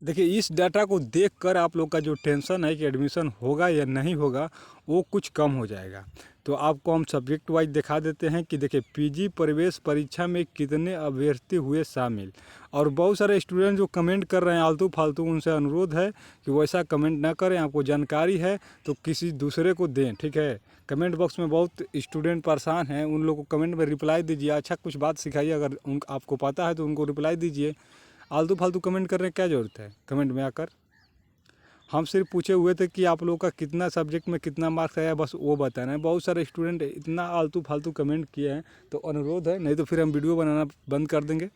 देखिए, इस डाटा को देखकर आप लोग का जो टेंशन है कि एडमिशन होगा या नहीं होगा, वो कुछ कम हो जाएगा। तो आपको हम सब्जेक्ट वाइज दिखा देते हैं कि देखिए, पीजी प्रवेश परीक्षा में कितने अभ्यर्थी हुए शामिल। और बहुत सारे स्टूडेंट जो कमेंट कर रहे हैं आलतू फालतू, उनसे अनुरोध है कि वैसा कमेंट ना करें। आपको जानकारी है तो किसी दूसरे को दें, ठीक है। कमेंट बॉक्स में बहुत स्टूडेंट परेशान हैं, उन लोगों को कमेंट में रिप्लाई दीजिए, अच्छा कुछ बात सिखाइए। अगर आपको पता है तो उनको रिप्लाई दीजिए। आलतू फालतू कमेंट करने की क्या ज़रूरत है कमेंट में आकर। हम सिर्फ पूछे हुए थे कि आप लोगों का कितना सब्जेक्ट में कितना मार्क्स आया, बस वो बताना है। बहुत सारे स्टूडेंट इतना आलतू फालतू कमेंट किए हैं, तो अनुरोध है, नहीं तो फिर हम वीडियो बनाना बंद कर देंगे,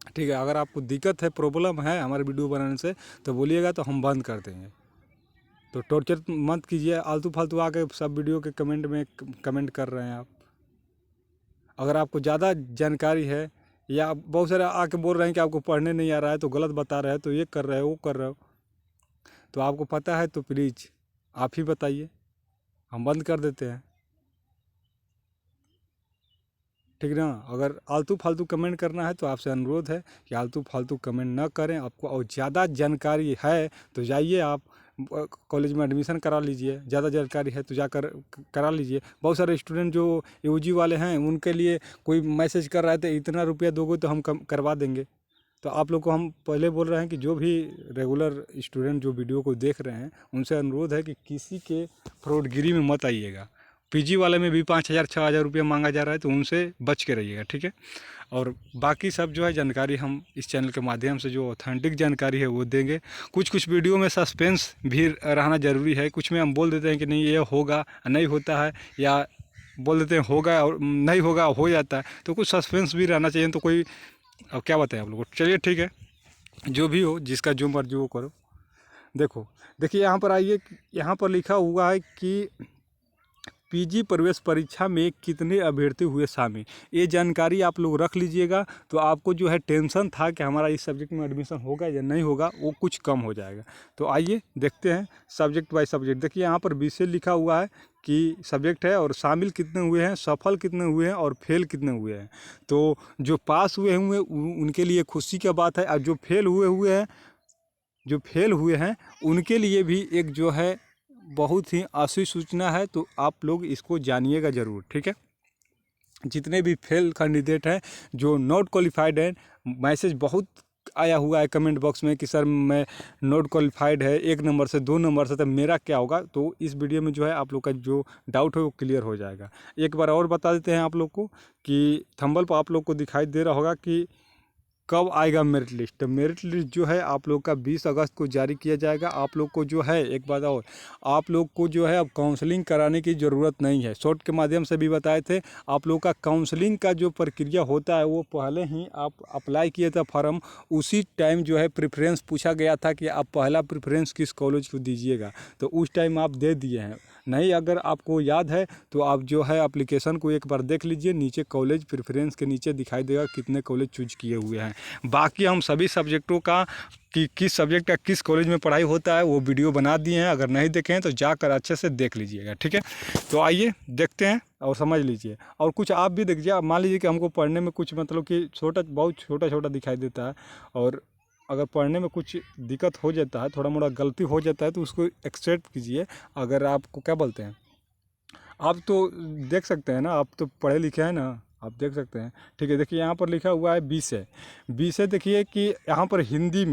ठीक है। अगर आपको दिक्कत है, प्रॉब्लम है हमारे वीडियो बनाने से, तो बोलिएगा, तो हम बंद कर देंगे। तो टॉर्चर मत कीजिए, आलतू फालतू आके सब वीडियो के कमेंट में कमेंट कर रहे हैं आप। अगर आपको ज़्यादा जानकारी है, या बहुत सारे आके बोल रहे हैं कि आपको पढ़ने नहीं आ रहा है, तो गलत बता रहे हैं, तो ये कर रहे हो वो कर रहे हो, तो आपको पता है तो प्लीज़ आप ही बताइए, हम बंद कर देते हैं, ठीक ना। अगर आलतू फालतू कमेंट करना है तो आपसे अनुरोध है कि आलतू फालतू कमेंट ना करें। आपको और ज़्यादा जानकारी है तो जाइए आप कॉलेज में एडमिशन करा लीजिए। ज़्यादा जानकारी है तो जाकर करा लीजिए। बहुत सारे स्टूडेंट जो यूजी वाले हैं, उनके लिए कोई मैसेज कर रहे थे इतना रुपया दोगे तो हम करवा देंगे। तो आप लोग को हम पहले बोल रहे हैं कि जो भी रेगुलर स्टूडेंट जो वीडियो को देख रहे हैं, उनसे अनुरोध है कि किसी के फ्रॉडगिरी में मत आइएगा। पीजी वाले में भी 5,000 6,000 रुपया मांगा जा रहा है, तो उनसे बच के रहिएगा, ठीक है। और बाकी सब जो है जानकारी हम इस चैनल के माध्यम से जो ऑथेंटिक जानकारी है वो देंगे। कुछ कुछ वीडियो में सस्पेंस भी रहना ज़रूरी है। कुछ में हम बोल देते हैं कि नहीं ये होगा, नहीं होता है, या बोल देते हैं होगा और नहीं होगा हो जाता है। तो कुछ सस्पेंस भी रहना चाहिए। तो कोई, अब क्या बताएं आप लोगों को, चलिए ठीक है, जो भी हो, जिसका जो मर्जी वो करो। देखिए यहाँ पर आइए, यहाँ पर लिखा हुआ है कि पीजी प्रवेश परीक्षा में कितने अभ्यर्थी हुए शामिल। ये जानकारी आप लोग रख लीजिएगा, तो आपको जो है टेंशन था कि हमारा इस सब्जेक्ट में एडमिशन होगा या नहीं होगा, वो कुछ कम हो जाएगा। तो आइए देखते हैं सब्जेक्ट बाय सब्जेक्ट। देखिए यहाँ पर विषय लिखा हुआ है कि सब्जेक्ट है, और शामिल कितने हुए हैं, सफल कितने हुए हैं, और फेल कितने हुए हैं। तो जो पास हुए उनके लिए खुशी की बात है, और जो फेल हुए हैं उनके लिए भी एक जो है बहुत ही अच्छी सूचना है। तो आप लोग इसको जानिएगा ज़रूर, ठीक है। जितने भी फेल कैंडिडेट हैं, जो नॉट क्वालिफाइड हैं, मैसेज बहुत आया हुआ है कमेंट बॉक्स में कि सर मैं नॉट क्वालिफाइड है 1 नंबर से 2 नंबर से, तो मेरा क्या होगा। तो इस वीडियो में जो है आप लोग का जो डाउट है वो क्लियर हो जाएगा। एक बार और बता देते हैं आप लोग को कि थंबनेल पर आप लोग को दिखाई दे रहा होगा कि कब आएगा मेरिट लिस्ट। तो मेरिट लिस्ट जो है आप लोग का 20 अगस्त को जारी किया जाएगा। आप लोग को जो है एक बात और, आप लोग को जो है अब काउंसलिंग कराने की ज़रूरत नहीं है। शॉर्ट के माध्यम से भी बताए थे, आप लोग का काउंसलिंग का जो प्रक्रिया होता है वो पहले ही आप अप्लाई किए थे फॉर्म, उसी टाइम जो है प्रेफरेंस पूछा गया था कि आप पहला प्रेफरेंस किस कॉलेज को दीजिएगा, तो उस टाइम आप दे दिए हैं। नहीं, अगर आपको याद है तो आप जो है एप्लीकेशन को एक बार देख लीजिए, नीचे कॉलेज प्रेफरेंस के नीचे दिखाई देगा कितने कॉलेज चूज किए हुए हैं। बाकी हम सभी सब्जेक्टों का कि किस सब्जेक्ट का किस कॉलेज में पढ़ाई होता है वो वीडियो बना दिए हैं। अगर नहीं देखे हैं तो जाकर अच्छे से देख लीजिएगा, ठीक है। तो आइए देखते हैं और समझ लीजिए। और कुछ आप भी देखिए, आप मान लीजिए कि हमको पढ़ने में कुछ मतलब कि बहुत छोटा छोटा दिखाई देता है, और अगर पढ़ने में कुछ दिक्कत हो जाता है, थोड़ा मोड़ा गलती हो जाता है, तो उसको एक्सेप्ट कीजिए। अगर आपको क्या बोलते हैं, आप तो देख सकते हैं ना, आप तो पढ़े लिखे हैं ना, आप देख सकते हैं, ठीक है। देखिए यहाँ पर लिखा हुआ है 20 है। 20 है, देखिए कि यहाँ पर हिंदी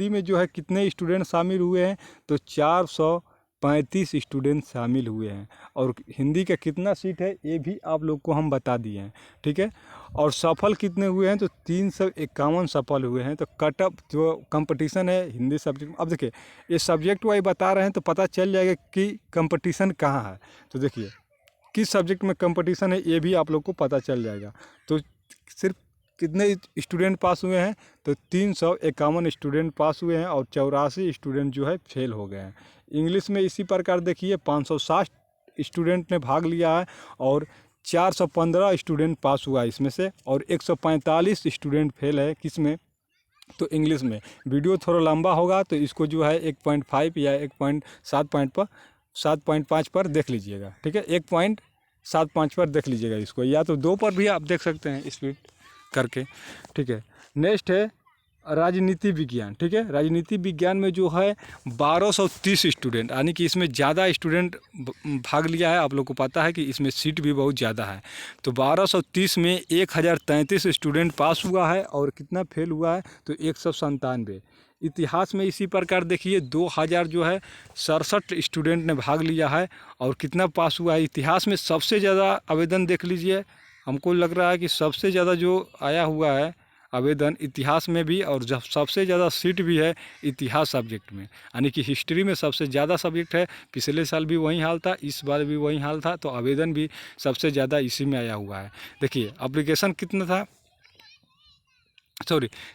में जो है कितने स्टूडेंट शामिल हुए हैं, तो 435 स्टूडेंट शामिल हुए हैं। और हिंदी का कितना सीट है ये भी आप लोग को हम बता दिए हैं, ठीक है। और सफल कितने हुए हैं, तो 351 सफल हुए हैं। तो कटअप जो कंपटीशन है हिंदी सब्जेक्ट में, अब देखिए ये सब्जेक्ट वाइज बता रहे हैं तो पता चल जाएगा कि कंपटीशन कहाँ है। तो देखिए किस सब्जेक्ट में कंपटीशन है ये भी आप लोग को पता चल जाएगा। तो सिर्फ कितने स्टूडेंट पास हुए हैं, तो 351 स्टूडेंट पास हुए हैं, और 84 स्टूडेंट जो है फेल हो गए हैं। इंग्लिश में इसी प्रकार देखिए 560 स्टूडेंट ने भाग लिया है, और 415 स्टूडेंट पास हुआ है इसमें से, और 145 स्टूडेंट फेल है किस में, तो इंग्लिश में। वीडियो थोड़ा लंबा होगा तो इसको जो है 1.5 या 7.5 पर देख लीजिएगा, ठीक है। 1.75 पर देख लीजिएगा इसको, या तो 2 पर भी आप देख सकते हैं स्पीड करके, ठीक है। नेक्स्ट है राजनीति विज्ञान, ठीक है। राजनीति विज्ञान में जो है 1230 स्टूडेंट, यानी कि इसमें ज़्यादा स्टूडेंट भाग लिया है। आप लोग को पता है कि इसमें सीट भी बहुत ज़्यादा है। तो 1230 में 1033 स्टूडेंट पास हुआ है और कितना फेल हुआ है तो 197। इतिहास में इसी प्रकार देखिए 2000 जो है 67 स्टूडेंट ने भाग लिया है और कितना पास हुआ है। इतिहास में सबसे ज़्यादा आवेदन देख लीजिए, हमको लग रहा है कि सबसे ज़्यादा जो आया हुआ है आवेदन इतिहास में भी, और जब सबसे ज़्यादा सीट भी है इतिहास सब्जेक्ट में, यानी कि हिस्ट्री में सबसे ज़्यादा सब्जेक्ट है। पिछले साल भी वही हाल था, इस बार भी वही हाल था, तो आवेदन भी सबसे ज़्यादा इसी में आया हुआ है। देखिए एप्लीकेशन कितना था,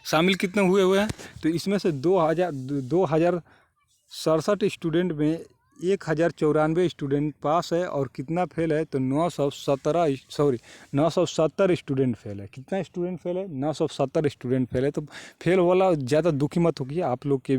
शामिल कितने हुए हैं, तो इसमें से 2067 स्टूडेंट में 1094 स्टूडेंट पास है और कितना फेल है तो 970 स्टूडेंट फेल है। कितना स्टूडेंट फेल है, 970 स्टूडेंट फेल है। तो फेल वाला ज़्यादा दुखी मत होगी, आप लोग के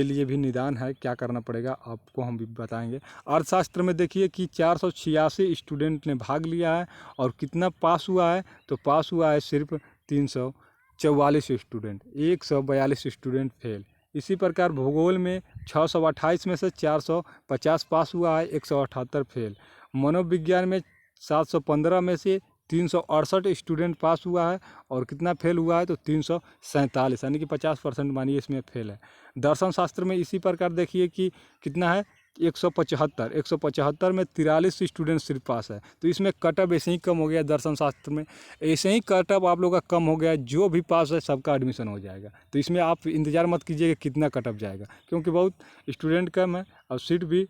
लिए भी निदान है, क्या करना पड़ेगा आपको हम भी बताएंगे। अर्थशास्त्र में देखिए कि 486 स्टूडेंट ने भाग लिया है और कितना पास हुआ है तो पास हुआ है सिर्फ 344 स्टूडेंट, 142 स्टूडेंट फेल। इसी प्रकार भूगोल में 628 में से 450 पास हुआ है, 178 फेल। मनोविज्ञान में 715 में से 368 स्टूडेंट पास हुआ है और कितना फेल हुआ है तो 347, यानी कि 50% मानिए इसमें फेल है। दर्शन शास्त्र में इसी प्रकार देखिए कि कितना है 175 में 43 स्टूडेंट सिर्फ पास है। तो इसमें कटअप ऐसे ही कम हो गया, दर्शन शास्त्र में ऐसे ही कटअप आप लोग का कम हो गया, जो भी पास है सबका एडमिशन हो जाएगा। तो इसमें आप इंतज़ार मत कीजिएगा कितना कटअप जाएगा, क्योंकि बहुत स्टूडेंट कम है और सीट भी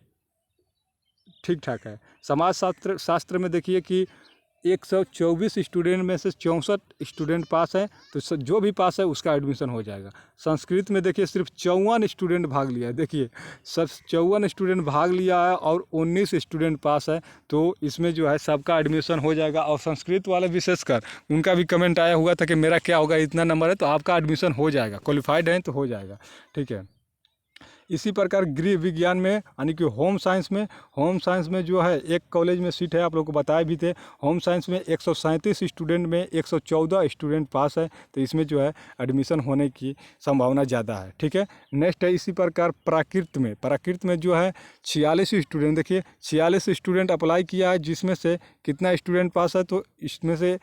ठीक ठाक है। समाज शास्त्र में देखिए कि 124 स्टूडेंट में से 64 स्टूडेंट पास है, तो जो भी पास है उसका एडमिशन हो जाएगा। संस्कृत में देखिए सिर्फ 54 स्टूडेंट भाग लिया है, देखिए सब 54 स्टूडेंट भाग लिया है और 19 स्टूडेंट पास है, तो इसमें जो है सबका एडमिशन हो जाएगा। और संस्कृत वाले विशेषकर उनका भी कमेंट आया हुआ था कि मेरा क्या होगा, इतना नंबर है, तो आपका एडमिशन हो जाएगा, क्वालिफाइड हैं तो हो जाएगा, ठीक है। इसी प्रकार गृह विज्ञान में यानी कि होम साइंस में जो है एक कॉलेज में सीट है, आप लोग को बताए भी थे। होम साइंस में 137 स्टूडेंट में 114 स्टूडेंट पास है, तो इसमें जो है एडमिशन होने की संभावना ज़्यादा है, ठीक है। नेक्स्ट है इसी प्रकार प्राकृत में जो है 46 स्टूडेंट, देखिए 46 स्टूडेंट अप्लाई किया है, जिसमें से कितना स्टूडेंट पास है तो इसमें से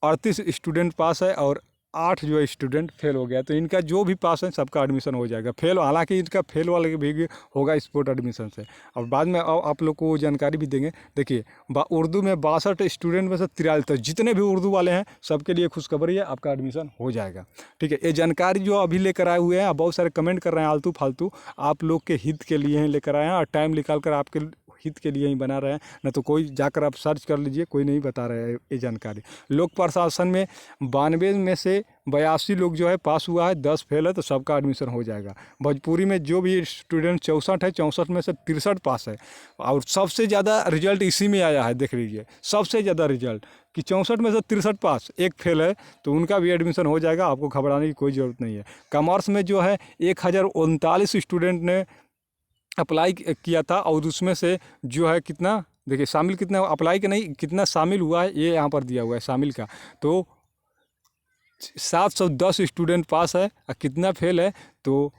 38 स्टूडेंट पास है और 8 जो स्टूडेंट फेल हो गया। तो इनका जो भी पास है सबका एडमिशन हो जाएगा। फेल हालांकि इनका फेल वाले भी होगा स्पोर्ट एडमिशन से, और बाद में आप लोग को जानकारी भी देंगे। देखिए उर्दू में 62 स्टूडेंट में से 43, तो जितने भी उर्दू वाले हैं सबके लिए खुशखबरी है, आपका एडमिशन हो जाएगा, ठीक है। ये जानकारी जो अभी लेकर आए हुए हैं, बहुत सारे कमेंट कर रहे हैं आलतू फालतू, आप लोग के हित के लिए ही लेकर आए हैं और टाइम निकाल कर आपके हित के लिए ही बना रहे हैं, न तो कोई जाकर आप सर्च कर लीजिए, कोई नहीं बता रहे हैं ये जानकारी। लोक प्रशासन में 92 में से 82 लोग जो है पास हुआ है, 10 फेल है, तो सबका एडमिशन हो जाएगा। भोजपुरी में जो भी स्टूडेंट 64 है, 64 में से 63 पास है और सबसे ज़्यादा रिजल्ट इसी में आया है, देख लीजिए सबसे ज़्यादा रिजल्ट कि 64 में से 63 पास, एक फेल है, तो उनका भी एडमिशन हो जाएगा, आपको घबराने की कोई ज़रूरत नहीं है। कॉमर्स में जो है 1039 स्टूडेंट ने अप्लाई किया था और उसमें से जो है कितना, देखिए शामिल कितना अप्लाई का नहीं, कितना शामिल हुआ है ये यहाँ पर दिया हुआ है शामिल का, तो 710 स्टूडेंट पास है और कितना फेल है तो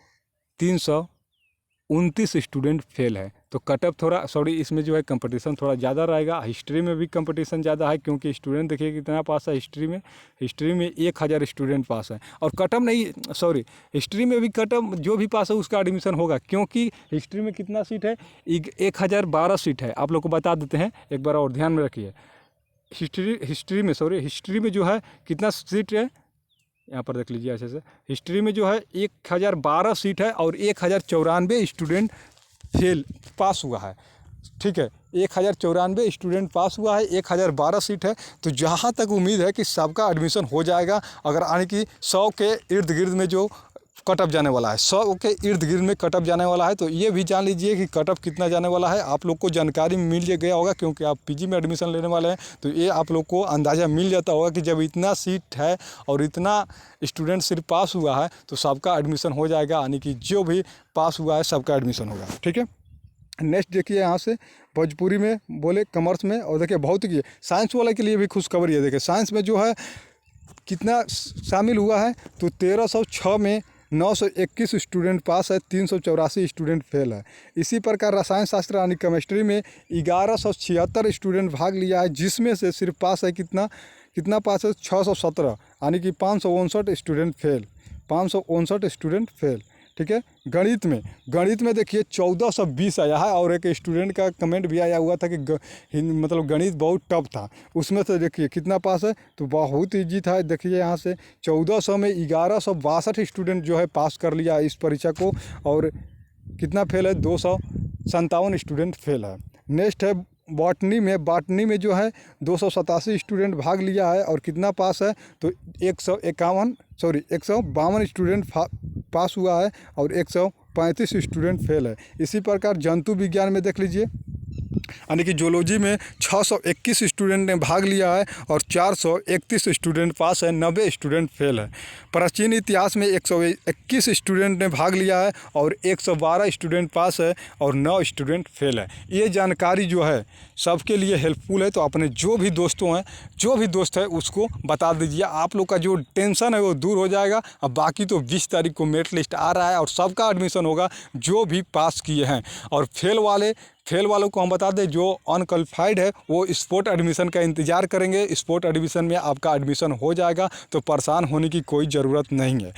329 स्टूडेंट फेल है। तो कटअप थोड़ा इसमें जो है कंपटीशन थोड़ा ज़्यादा रहेगा। हिस्ट्री में भी कंपटीशन ज़्यादा है, क्योंकि स्टूडेंट देखिए कितना पास है हिस्ट्री में 1000 स्टूडेंट पास है। और कटअप नहीं, हिस्ट्री में भी कटअप जो भी पास है उसका एडमिशन होगा, क्योंकि हिस्ट्री में कितना सीट है, 1012 सीट है। आप लोग को बता देते हैं, एक बार और ध्यान में रखिए। हिस्ट्री में जो है कितना सीट है, यहाँ पर देख लीजिए अच्छे से। हिस्ट्री में जो है 1012 सीट है और 1094 स्टूडेंट पास हुआ है, ठीक है। 1094 स्टूडेंट पास हुआ है, 1012 सीट है, तो जहाँ तक उम्मीद है कि सबका एडमिशन हो जाएगा। अगर यानी कि 100 के इर्द गिर्द में जो कटअप जाने वाला है, 100 के इर्द गिर्द में कटअप जाने वाला है, तो ये भी जान लीजिए कि कटअप कितना जाने वाला है। आप लोग को जानकारी मिल गया होगा, क्योंकि आप पीजी में एडमिशन लेने वाले हैं, तो ये आप लोग को अंदाज़ा मिल जाता होगा कि जब इतना सीट है और इतना स्टूडेंट सिर्फ पास हुआ है तो सबका एडमिशन हो जाएगा, यानी कि जो भी पास हुआ है सबका एडमिशन होगा, ठीक है। नेक्स्ट देखिए यहाँ से भोजपुरी में बोले कॉमर्स में, और देखिए भौतिकी साइंस वाले के लिए भी खुशखबरी है। देखिए साइंस में जो है कितना शामिल हुआ है, तो 1306 में 921 स्टूडेंट पास है, 384 स्टूडेंट फेल है। इसी प्रकार रसायन शास्त्र यानी केमिस्ट्री में 1176 स्टूडेंट भाग लिया है, जिसमें से सिर्फ पास है कितना पास है 617, यानी कि 559 स्टूडेंट फेल, 559 स्टूडेंट फेल। ठीक है। गणित में देखिए 1420 आया है, और एक स्टूडेंट का कमेंट भी आया हुआ था कि मतलब गणित बहुत टफ था। उसमें से देखिए कितना पास है, तो बहुत ईजी था। देखिए यहाँ से 1400 में 1162 स्टूडेंट जो है पास कर लिया इस परीक्षा को, और कितना फेल है 257 स्टूडेंट फेल है। नेक्स्ट है बॉटनी में जो है 287 स्टूडेंट भाग लिया है, और कितना पास है, तो 152 स्टूडेंट पास हुआ है, और 135 स्टूडेंट फेल है। इसी प्रकार जंतु विज्ञान में देख लीजिए, यानी कि जूलॉजी में 621 स्टूडेंट ने भाग लिया है, और 431 स्टूडेंट पास है, 90 स्टूडेंट फेल है। प्राचीन इतिहास में 121 स्टूडेंट ने भाग लिया है, और 112 स्टूडेंट पास है, और 9 स्टूडेंट फेल है। ये जानकारी जो है सबके लिए हेल्पफुल है, तो अपने जो भी दोस्त है उसको बता दीजिए। आप लोग का जो टेंशन है वो दूर हो जाएगा। अब बाकी तो 20 तारीख को मेरिट लिस्ट आ रहा है, और सबका एडमिशन होगा जो भी पास किए हैं। और फेल वालों को हम बता दें, जो अनक्वालिफाइड है वो स्पोर्ट एडमिशन का इंतज़ार करेंगे। स्पोर्ट एडमिशन में आपका एडमिशन हो जाएगा, तो परेशान होने की कोई ज़रूरत नहीं है।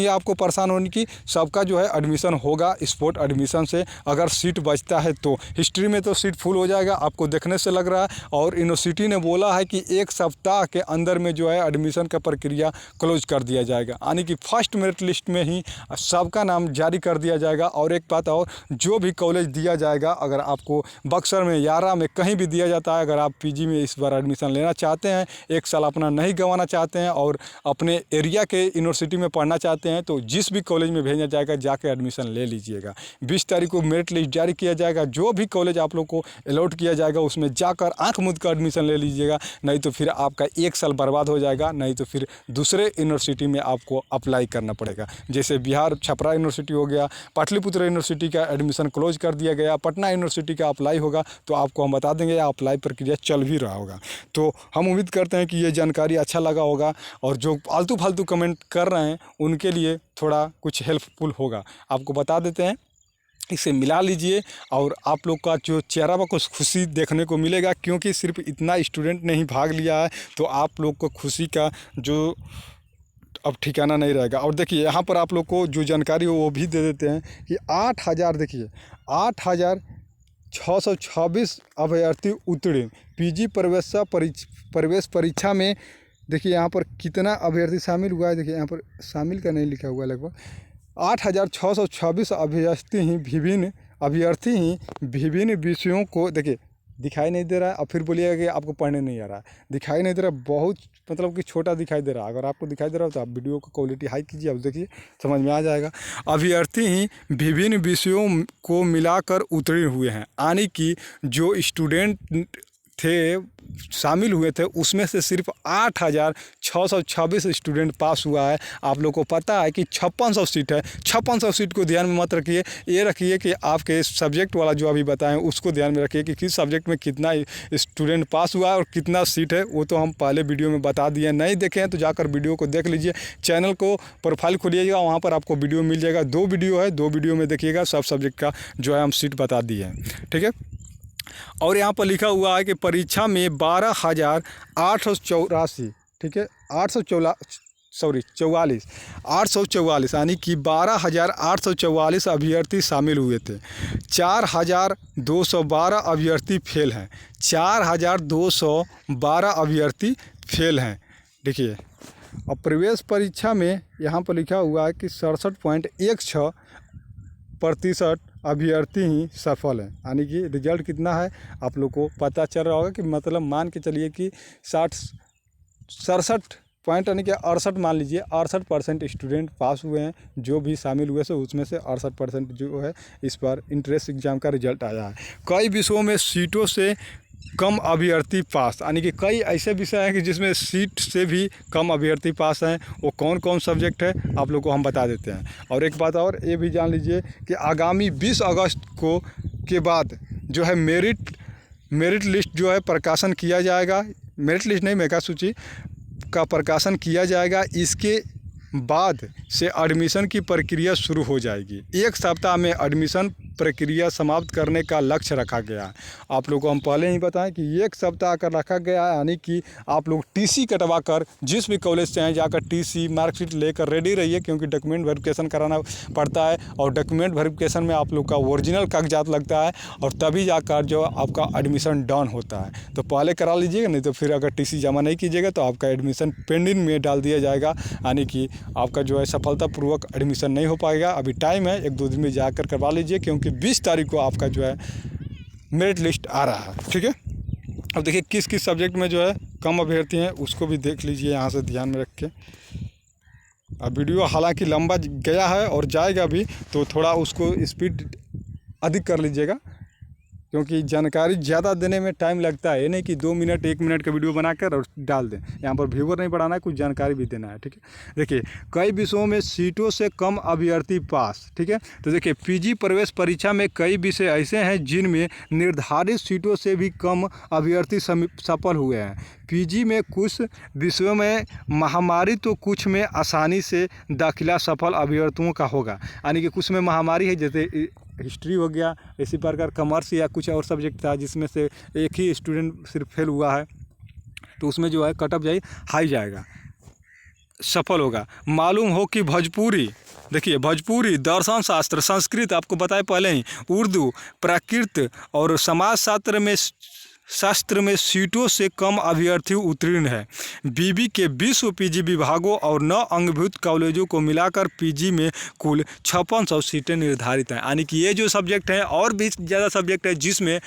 आपको परेशान होने की। सबका जो है एडमिशन होगा स्पोर्ट एडमिशन से। अगर सीट बचता है तो हिस्ट्री में तो सीट फुल हो जाएगा, आपको देखने से लग रहा है। और यूनिवर्सिटी ने बोला है कि 1 सप्ताह के अंदर में जो है एडमिशन का प्रक्रिया क्लोज कर दिया जाएगा, यानी कि फर्स्ट मेरिट लिस्ट में ही सबका नाम जारी कर दिया जाएगा। और एक बात और, जो भी कॉलेज दिया जाएगा, अगर आपको बक्सर में, यारा में कहीं भी दिया जाता है, अगर आप पीजी में इस बार एडमिशन लेना चाहते हैं, 1 साल अपना नहीं गंवाना चाहते हैं, और अपने एरिया के यूनिवर्सिटी में पढ़ना चाहते हैं, तो जिस भी कॉलेज में भेजा जाएगा जाके एडमिशन ले लीजिएगा। 20 तारीख को मेरिट लिस्ट जारी किया जाएगा। जो भी कॉलेज आप लोग को अलॉट किया जाएगा उसमें जाकर आंख मूंद कर एडमिशन ले लीजिएगा, नहीं तो फिर आपका 1 साल बर्बाद हो जाएगा। नहीं तो फिर दूसरे यूनिवर्सिटी में आपको अप्लाई करना पड़ेगा। जैसे बिहार छपरा यूनिवर्सिटी हो गया, पाटलिपुत्र यूनिवर्सिटी का एडमिशन क्लोज कर दिया गया, पटना यूनिवर्सिटी का अप्लाई होगा, तो आपको हम बता देंगे। अप्लाई प्रक्रिया चल भी रहा होगा। तो हम उम्मीद करते हैं कि ये जानकारी अच्छा लगा होगा, और जो फालतू कमेंट कर रहे हैं उनके लिए थोड़ा कुछ हेल्पफुल होगा। आपको बता देते हैं, इसे मिला लीजिए, और आप लोग का जो चेहरा पर कुछ खुशी देखने को मिलेगा, क्योंकि सिर्फ इतना स्टूडेंट ने ही भाग लिया है, तो आप लोग को खुशी का जो अब ठिकाना नहीं रहेगा। और देखिए यहाँ पर आप लोग को जो जानकारी हो वो भी दे देते हैं कि 8000 देखिए 8626 अभ्यर्थी उत्तीर्ण पीजी प्रवेश परीक्षा में। देखिए यहाँ पर कितना अभ्यर्थी शामिल हुआ है, देखिए यहाँ पर शामिल का नहीं लिखा हुआ है। लगभग 8626 अभ्यर्थी ही विभिन्न विषयों को, देखिए दिखाई नहीं दे रहा है। और फिर बोलिएगा कि आपको पढ़ने नहीं आ रहा है, दिखाई नहीं दे रहा, बहुत मतलब कि छोटा दिखाई दे रहा है। अगर आपको दिखाई दे रहा हो तो आप वीडियो को क्वालिटी हाई कीजिए, अब देखिए समझ में आ जाएगा। अभ्यर्थी ही विभिन्न विषयों को मिलाकर उत्तीर्ण हुए हैं, यानी कि जो स्टूडेंट थे शामिल हुए थे उसमें से सिर्फ 8626 स्टूडेंट पास हुआ है। आप लोग को पता है कि 5600 सीट है। 5600 सीट को ध्यान में मत रखिए, ये रखिए कि आपके सब्जेक्ट वाला जो अभी बताएं उसको ध्यान में रखिए कि किस सब्जेक्ट में कितना स्टूडेंट पास हुआ है और कितना सीट है। वो तो हम पहले वीडियो में बता दिए, नहीं देखे हैं तो जाकर वीडियो को देख लीजिए। चैनल को प्रोफाइल खोलिएगा, वहाँ पर आपको वीडियो मिल जाएगा। 2 वीडियो है, 2 वीडियो में देखिएगा, सब सब्जेक्ट का जो है हम सीट बता दिए हैं। ठीक है। और यहाँ पर लिखा हुआ है कि परीक्षा में 12,884, ठीक है, 844 यानी कि 12,844 अभ्यर्थी शामिल हुए थे। 4,212 अभ्यर्थी फेल हैं। 4,212 अभ्यर्थी फेल हैं। देखिए, और प्रवेश परीक्षा में यहाँ पर लिखा हुआ है कि 67.16% अभ्यर्थी ही सफल हैं, यानी कि रिजल्ट कितना है आप लोग को पता चल रहा होगा कि मतलब मान के चलिए कि 67 पॉइंट यानी कि 68 मान लीजिए 68% स्टूडेंट पास हुए हैं। जो भी शामिल हुए से उसमें से 68% जो है इस बार इंट्रेंस एग्ज़ाम का रिजल्ट आया है। कई विषयों में सीटों से कम अभ्यर्थी पास, यानी कि कई ऐसे विषय हैं कि जिसमें सीट से भी कम अभ्यर्थी पास हैं। वो कौन कौन सब्जेक्ट है आप लोग को हम बता देते हैं। और एक बात और ये भी जान लीजिए कि आगामी 20 अगस्त को के बाद जो है मेरिट लिस्ट जो है प्रकाशन किया जाएगा। मेरिट लिस्ट नहीं, मेगा सूची का प्रकाशन किया जाएगा। इसके बाद से एडमिशन की प्रक्रिया शुरू हो जाएगी। 1 सप्ताह में एडमिशन प्रक्रिया समाप्त करने का लक्ष्य रखा गया है। आप लोगों को हम पहले ही बताएं कि 1 सप्ताह का रखा गया है, यानी कि आप लोग टीसी कटवा कर जिस भी कॉलेज से हैं जाकर टीसी मार्कशीट लेकर रेडी रहिए, क्योंकि डॉक्यूमेंट वेरिफिकेशन कराना पड़ता है और डॉक्यूमेंट वेरिफिकेशन में आप लोग का ओरिजिनल कागजात लगता है और तभी जाकर जो आपका एडमिशन डन होता है। तो पहले करा लीजिएगा, नहीं तो फिर अगर टीसी जमा नहीं कीजिएगा तो आपका एडमिशन पेंडिंग में डाल दिया जाएगा, यानी कि आपका जो है सफलतापूर्वक एडमिशन नहीं हो पाएगा। अभी टाइम है, 1-2 दिन में जाकर करवा लीजिए, क्योंकि 20 तारीख को आपका जो है मेरिट लिस्ट आ रहा है। ठीक है, अब देखिए किस किस सब्जेक्ट में जो है कम अभ्यर्थी हैं उसको भी देख लीजिए यहाँ से ध्यान में रख के। अब वीडियो हालांकि लंबा गया है और जाएगा भी, तो थोड़ा उसको स्पीड अधिक कर लीजिएगा, क्योंकि जानकारी ज़्यादा देने में टाइम लगता है। ये नहीं कि 2 मिनट 1 मिनट का वीडियो बनाकर और डाल दें। यहाँ पर व्यूअर नहीं बढ़ाना है, कुछ जानकारी भी देना है। ठीक है, देखिए कई विषयों में सीटों से कम अभ्यर्थी पास। ठीक है, तो देखिए पीजी प्रवेश परीक्षा में कई विषय ऐसे हैं जिनमें निर्धारित सीटों से भी कम अभ्यर्थी सफल हुए हैं। पीजी में कुछ विषयों में महामारी तो कुछ में आसानी से दाखिला सफल अभ्यर्थियों का होगा, यानी कि कुछ में महामारी है, जैसे हिस्ट्री हो गया, इसी प्रकार कॉमर्स या कुछ और सब्जेक्ट था जिसमें से एक ही स्टूडेंट सिर्फ फेल हुआ है, तो उसमें जो है कट ऑफ जाए हाई जाएगा, सफल होगा। मालूम हो कि भोजपुरी, देखिए भोजपुरी, दर्शन शास्त्र, संस्कृत आपको बताए पहले ही, उर्दू, प्राकृत और समाज शास्त्र में सीटों से कम अभ्यर्थी उत्तीर्ण है। बीबी के 20 पीजी विभागों और 9 अंगभूत कॉलेजों को मिलाकर पीजी में कुल 5600 सीटें निर्धारित हैं, यानी कि ये जो सब्जेक्ट हैं और भी ज़्यादा सब्जेक्ट है जिसमें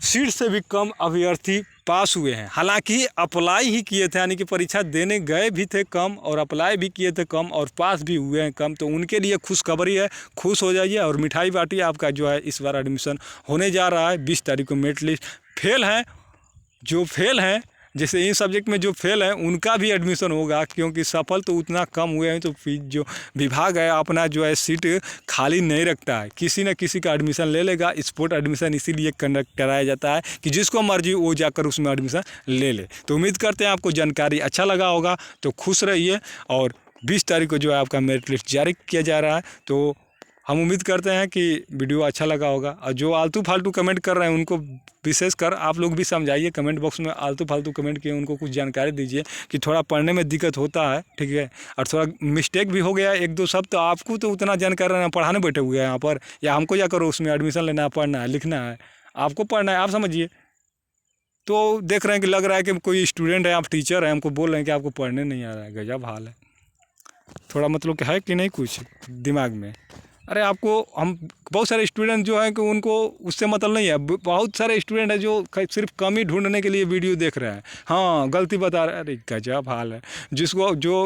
सीट से भी कम अभ्यर्थी पास हुए हैं। हालांकि अप्लाई ही किए थे, यानी कि परीक्षा देने गए भी थे कम और अप्लाई भी किए थे कम और पास भी हुए हैं कम, तो उनके लिए खुशखबरी है, खुश हो जाइए और मिठाई बांटिए। आपका जो है इस बार एडमिशन होने जा रहा है। 20 तारीख को मेरिट लिस्ट। फेल हैं, जो फेल हैं, जैसे इन सब्जेक्ट में जो फेल हैं उनका भी एडमिशन होगा, क्योंकि सफल तो उतना कम हुए हैं, तो जो विभाग है अपना जो है सीट खाली नहीं रखता है, किसी न किसी का एडमिशन ले लेगा। स्पोर्ट एडमिशन इसीलिए कंडक्ट कराया जाता है कि जिसको मर्जी वो जाकर उसमें एडमिशन ले ले। तो उम्मीद करते हैं आपको जानकारी अच्छा लगा होगा, तो खुश रहिए। और 20 तारीख को जो है आपका मेरिट लिस्ट जारी किया जा रहा है, तो हम उम्मीद करते हैं कि वीडियो अच्छा लगा होगा। और जो आलतू फालतू कमेंट कर रहे हैं उनको विशेषकर आप लोग भी समझाइए, कमेंट बॉक्स में आलतू फालतू कमेंट किए उनको कुछ जानकारी दीजिए कि थोड़ा पढ़ने में दिक्कत होता है। ठीक है, और थोड़ा मिस्टेक भी हो गया 1-2 शब्द, तो आपको तो उतना जानकारी रहना, पढ़ाने बैठे हुए हैं यहाँ पर, या हमको क्या करो उसमें एडमिशन लेना है, पढ़ना है, लिखना है, आपको पढ़ना है, आप समझिए। तो देख रहे हैं कि लग रहा है कि कोई स्टूडेंट है, आप टीचर हैं, हमको बोल रहे हैं कि आपको पढ़ने नहीं आ रहा है। गजब हाल है, थोड़ा मतलब है कि नहीं कुछ दिमाग में। अरे आपको हम बहुत सारे स्टूडेंट जो हैं कि उनको उससे मतलब नहीं है, बहुत सारे स्टूडेंट हैं जो सिर्फ कमी ढूंढने के लिए वीडियो देख रहे हैं, हाँ गलती बता रहे हैं। अरे गजब हाल है, जिसको जो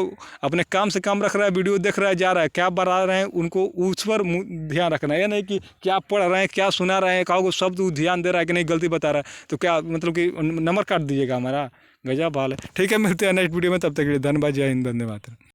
अपने काम से काम रख रहा है, वीडियो देख रहा है, जा रहा है, क्या बता रहे हैं उनको उस पर ध्यान रखना है। ये नहीं कि क्या पढ़ रहे हैं, क्या सुना रहे हैं, कहो शब्द ध्यान दे रहा है कि नहीं गलती बता रहा है, तो क्या मतलब कि नंबर काट दीजिएगा हमारा। गजब हाल है। ठीक है, मिलते हैं नेक्स्ट वीडियो में, तब तक के लिए धन्यवाद। जय हिंद, वंदे मातरम।